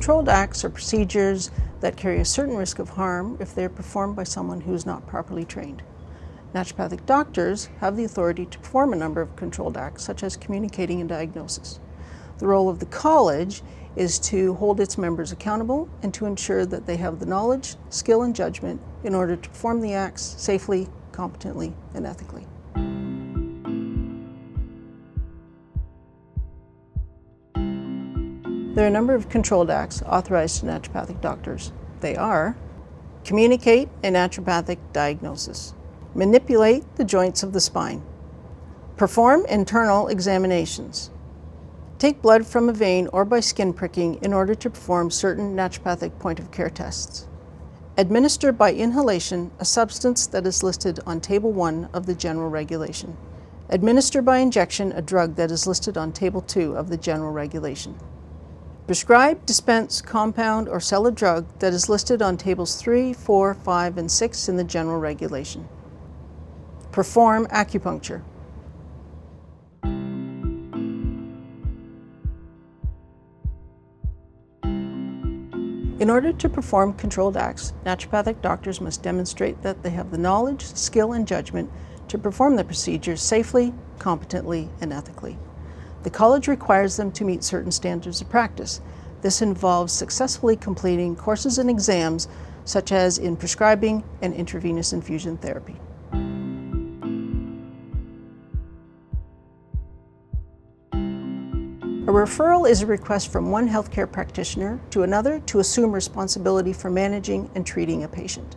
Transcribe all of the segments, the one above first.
Controlled acts are procedures that carry a certain risk of harm if they are performed by someone who is not properly trained. Naturopathic doctors have the authority to perform a number of controlled acts, such as communicating and diagnosis. The role of the college is to hold its members accountable and to ensure that they have the knowledge, skill, and judgment in order to perform the acts safely, competently, and ethically. There are a number of controlled acts authorized to naturopathic doctors. They are: communicate a naturopathic diagnosis, manipulate the joints of the spine, perform internal examinations, take blood from a vein or by skin pricking in order to perform certain naturopathic point-of-care tests, administer by inhalation a substance that is listed on Table 1 of the General Regulation, administer by injection a drug that is listed on Table 2 of the General Regulation, prescribe, dispense, compound, or sell a drug that is listed on Tables 3, 4, 5, and 6 in the General Regulation. Perform acupuncture. In order to perform controlled acts, naturopathic doctors must demonstrate that they have the knowledge, skill, and judgment to perform the procedures safely, competently, and ethically. The college requires them to meet certain standards of practice. This involves successfully completing courses and exams, such as in prescribing and intravenous infusion therapy. A referral is a request from one healthcare practitioner to another to assume responsibility for managing and treating a patient.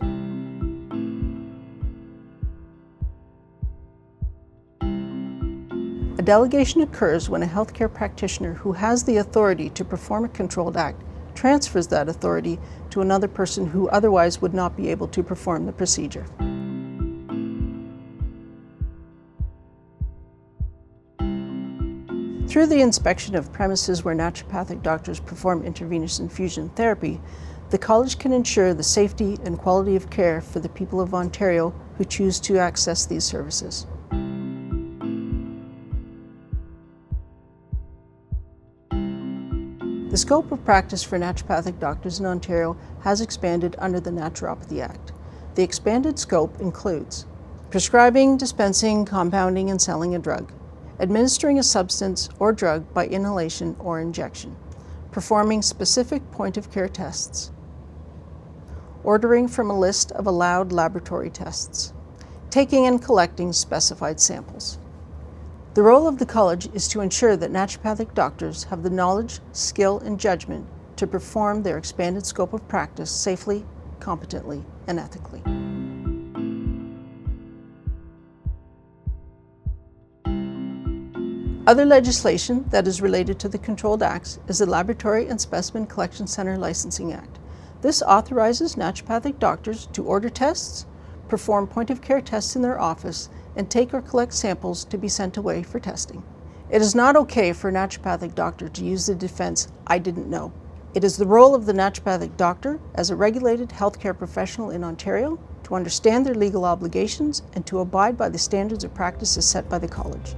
A delegation occurs when a healthcare practitioner who has the authority to perform a controlled act transfers that authority to another person who otherwise would not be able to perform the procedure. Through the inspection of premises where naturopathic doctors perform intravenous infusion therapy, the college can ensure the safety and quality of care for the people of Ontario who choose to access these services. The scope of practice for naturopathic doctors in Ontario has expanded under the Naturopathy Act. The expanded scope includes prescribing, dispensing, compounding, and selling a drug, administering a substance or drug by inhalation or injection, performing specific point-of-care tests, ordering from a list of allowed laboratory tests, taking and collecting specified samples. The role of the college is to ensure that naturopathic doctors have the knowledge, skill, and judgment to perform their expanded scope of practice safely, competently, and ethically. Other legislation that is related to the controlled acts is the Laboratory and Specimen Collection Center Licensing Act. This authorizes naturopathic doctors to order tests, perform point-of-care tests in their office, and take or collect samples to be sent away for testing. It is not okay for a naturopathic doctor to use the defense, "I didn't know." It is the role of the naturopathic doctor as a regulated healthcare professional in Ontario to understand their legal obligations and to abide by the standards of practice as set by the college.